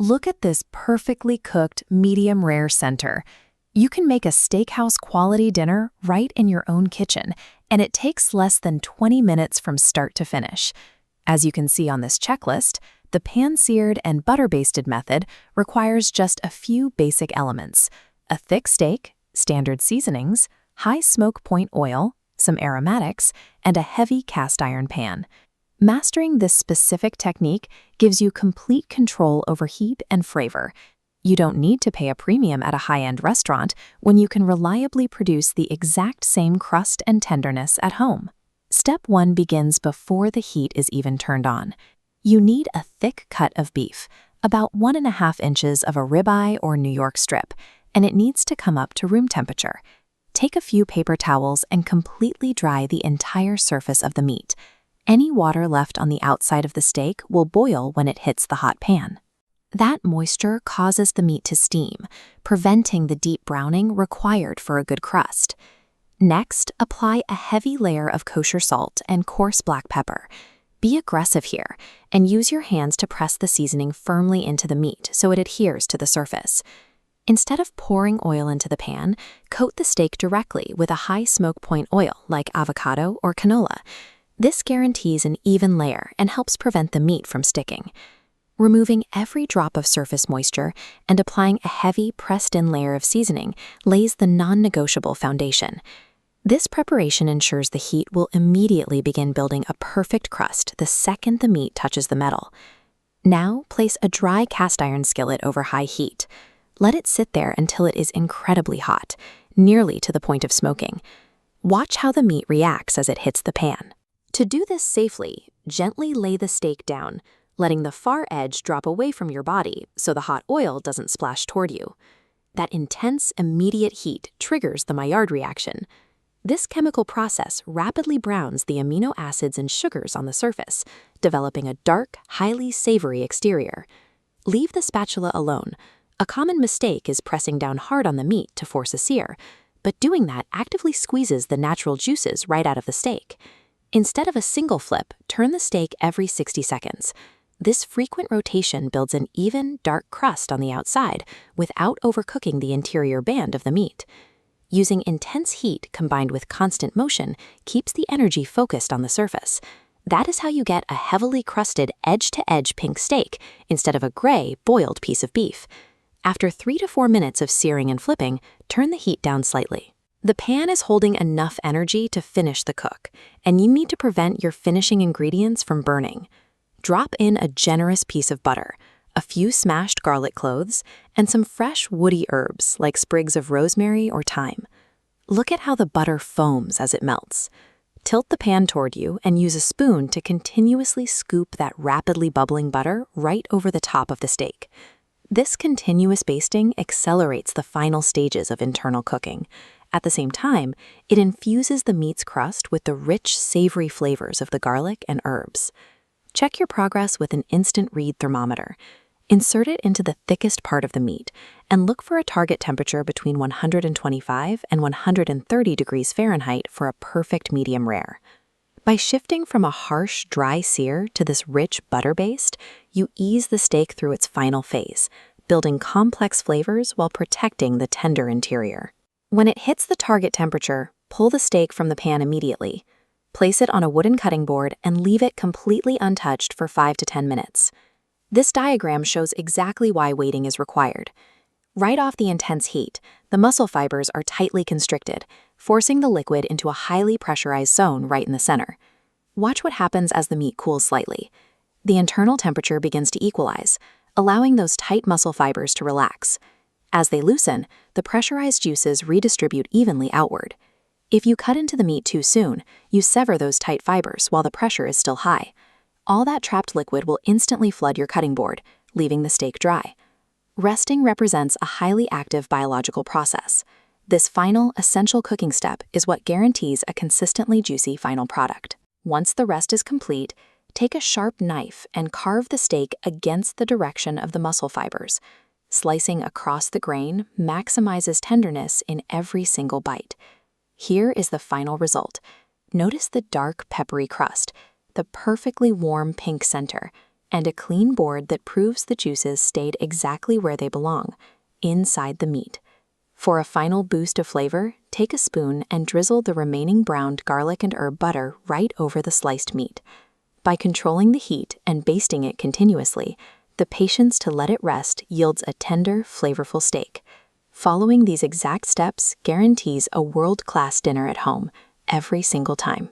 Look at this perfectly cooked, medium rare center. You can make a steakhouse quality dinner right in your own kitchen, and it takes less than 20 minutes from start to finish. As you can see on this checklist, the pan-seared and butter-basted method requires just a few basic elements: a thick steak, standard seasonings, high smoke point oil, some aromatics, and a heavy cast iron pan. Mastering this specific technique gives you complete control over heat and flavor. You don't need to pay a premium at a high-end restaurant when you can reliably produce the exact same crust and tenderness at home. Step 1 begins before the heat is even turned on. You need a thick cut of beef, about 1.5 inches of a ribeye or New York strip, and it needs to come up to room temperature. Take a few paper towels and completely dry the entire surface of the meat. Any water left on the outside of the steak will boil when it hits the hot pan. That moisture causes the meat to steam, preventing the deep browning required for a good crust. Next, apply a heavy layer of kosher salt and coarse black pepper. Be aggressive here and use your hands to press the seasoning firmly into the meat so it adheres to the surface. Instead of pouring oil into the pan, coat the steak directly with a high smoke point oil like avocado or canola. This guarantees an even layer and helps prevent the meat from sticking. Removing every drop of surface moisture and applying a heavy pressed-in layer of seasoning lays the non-negotiable foundation. This preparation ensures the heat will immediately begin building a perfect crust the second the meat touches the metal. Now, place a dry cast iron skillet over high heat. Let it sit there until it is incredibly hot, nearly to the point of smoking. Watch how the meat reacts as it hits the pan. To do this safely, gently lay the steak down, letting the far edge drop away from your body so the hot oil doesn't splash toward you. That intense, immediate heat triggers the Maillard reaction. This chemical process rapidly browns the amino acids and sugars on the surface, developing a dark, highly savory exterior. Leave the spatula alone. A common mistake is pressing down hard on the meat to force a sear, but doing that actively squeezes the natural juices right out of the steak. Instead of a single flip, turn the steak every 60 seconds. This frequent rotation builds an even, dark crust on the outside without overcooking the interior band of the meat. Using intense heat combined with constant motion keeps the energy focused on the surface. That is how you get a heavily crusted edge-to-edge pink steak instead of a gray, boiled piece of beef. After 3 to 4 minutes of searing and flipping, turn the heat down slightly. The pan is holding enough energy to finish the cook, and you need to prevent your finishing ingredients from burning. Drop in a generous piece of butter, a few smashed garlic cloves, and some fresh woody herbs like sprigs of rosemary or thyme. Look at how the butter foams as it melts. Tilt the pan toward you and use a spoon to continuously scoop that rapidly bubbling butter right over the top of the steak. This continuous basting accelerates the final stages of internal cooking. At the same time, it infuses the meat's crust with the rich, savory flavors of the garlic and herbs. Check your progress with an instant read thermometer. Insert it into the thickest part of the meat and look for a target temperature between 125 and 130 degrees Fahrenheit for a perfect medium rare. By shifting from a harsh, dry sear to this rich butter-based, you ease the steak through its final phase, building complex flavors while protecting the tender interior. When it hits the target temperature, pull the steak from the pan immediately. Place it on a wooden cutting board and leave it completely untouched for 5 to 10 minutes. This diagram shows exactly why waiting is required. Right off the intense heat, the muscle fibers are tightly constricted, forcing the liquid into a highly pressurized zone right in the center. Watch what happens as the meat cools slightly. The internal temperature begins to equalize, allowing those tight muscle fibers to relax. As they loosen, the pressurized juices redistribute evenly outward. If you cut into the meat too soon, you sever those tight fibers while the pressure is still high. All that trapped liquid will instantly flood your cutting board, leaving the steak dry. Resting represents a highly active biological process. This final, essential cooking step is what guarantees a consistently juicy final product. Once the rest is complete, take a sharp knife and carve the steak against the direction of the muscle fibers. Slicing across the grain maximizes tenderness in every single bite. Here is the final result. Notice the dark, peppery crust, the perfectly warm pink center, and a clean board that proves the juices stayed exactly where they belong, inside the meat. For a final boost of flavor, take a spoon and drizzle the remaining browned garlic and herb butter right over the sliced meat. By controlling the heat and basting it continuously, the patience to let it rest yields a tender, flavorful steak. Following these exact steps guarantees a world-class dinner at home, every single time.